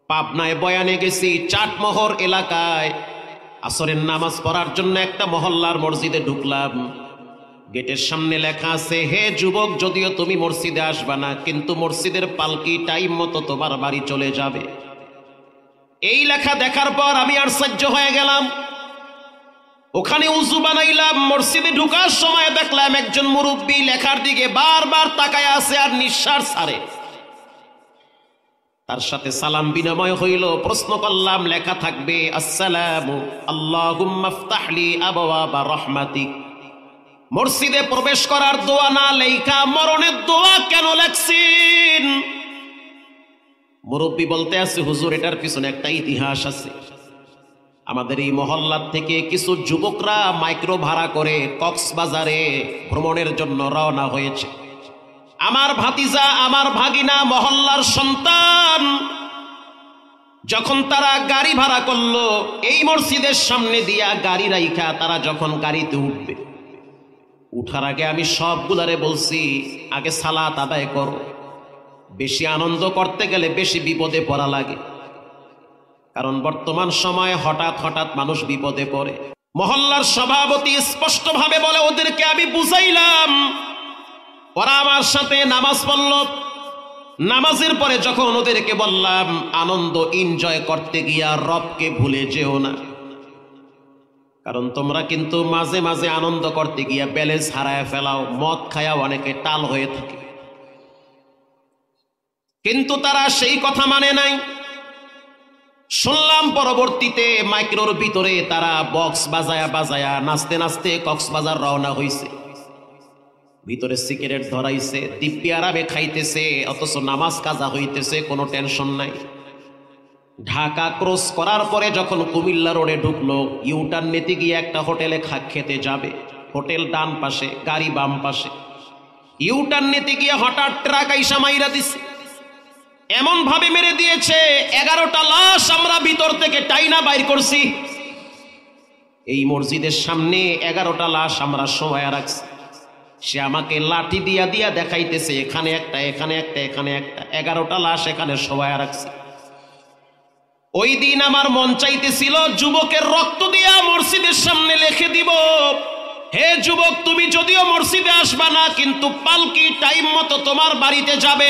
পাবনায় বয়ানে গেছি, চাটমোহর এলাকায় আসরের নামাজ পড়ার জন্য একটা মহল্লার মসজিদে ঢুকলাম। গেটের সামনে লেখা আছে, হে যুবক, যদিও তুমি মসজিদে আসবা না, কিন্তু মসজিদের পালকি টাইম মতো তোমার বাড়ি চলে যাবে। এই লেখা দেখার পর আমি আশ্চর্য হয়ে গেলাম। ওখানে উজু বানাইলাম, মসজিদে ঢুকার সময় দেখলাম একজন মুরব্বী লেখার দিকে বারবার তাকায় আছে আর নিঃশ্বাস ছাড়ে। তার সাথে সালাম বিনিময় হইল। প্রশ্ন করলাম, লেখা থাকবে আসসালামু আল্লাহুম্মা ইফতাহলি আবওয়াবা রাহমাতিক। মসজিদে প্রবেশ করার দোয়া না লেখা মরণের দোয়া কেন লেখছেন? মুরব্বী বলতে আছে, হুজুর, এটার পিছনে একটা ইতিহাস আছে। আমাদের এই মহল্লার থেকে কিছু যুবকরা মাইক্রো ভাড়া করে কক্সবাজারে ভ্রমণের জন্য রওনা হয়েছে। আমার ভাতিজা, আমার ভাগিনা, মহল্লার সন্তান, যখন তারা গাড়ি ভাড়া করলো, এই মসজিদের সামনে দিয়া গাড়ি রাইখা তারা যখন গাড়িতে উঠবে, উঠার আগে আমি সবগুলারে বলছি, আগে সালাত আদায় করো। বেশি আনন্দ করতে গেলে বেশি বিপদে পড়া লাগে, কারণ বর্তমান সময়ে হঠাৎ হঠাৎ মানুষ বিপদে পড়ে। মহল্লার সভাপতি স্পষ্টভাবে বলে, ওদেরকে আমি বুঝাইলাম, ওরা আমার সাথে নামাজ পড়ল। নামাজের পরে যখন ওদেরকে বললাম, আনন্দ এনজয় করতে গিয়া রবকে ভুলে যেও না, কারণ তোমরা কিন্তু মাঝে মাঝে আনন্দ করতে গিয়া ব্যালেন্স হারায় ফেলাও, মদ খায়া অনেকে টাল হয়ে থাকে। কিন্তু তারা সেই কথা মানে নাই। শুনলাম পরবর্তীতে মাইক্রোর ভিতরে তারা বক্স বাজায়া বাজায়া নাচতে নাচতে কক্সবাজার রওনা হইছে। ভিতরে সিগারেট ধরাইছে, দিব্যি আরামে খাইতেছে, অথচ নামাজ কাজা হইতেছে, কোনো টেনশন নাই। ঢাকা ক্রস করার পরে যখন কুমিল্লা রোডে ঢুকলো, ইউটার্ন নিতে গিয়ে একটা হোটেলে খেতে যাবে। হোটেল ডান পাশে, গাড়ি বাম পাশে। ইউটার্ন নিতে গিয়ে হঠাৎ ট্রাক আইসা মাইরা দিছে। এমন ভাবে মেরে দিয়েছে, 11টা লাশ আমরা ভিতর থেকে টাইনা বাইর করছি। এই মসজিদের সামনে 11টা লাশ আমরা সময় রাখছি। সে আমাকে লাঠি দিয়া দিয়া দেখাইতেছে, এখানে একটা, এখানে একটা, এখানে একটা, 11টা লাশ এখানে সময় রাখছি। ওই দিন আমার মন চাইতেছিল যুবকের রক্ত দিয়া মসজিদের সামনে লিখে দিব, হে যুবক, তুমি যদিও মসজিদে আসবা না, কিন্তু পালকি টাইম মতো তোমার বাড়িতে যাবে।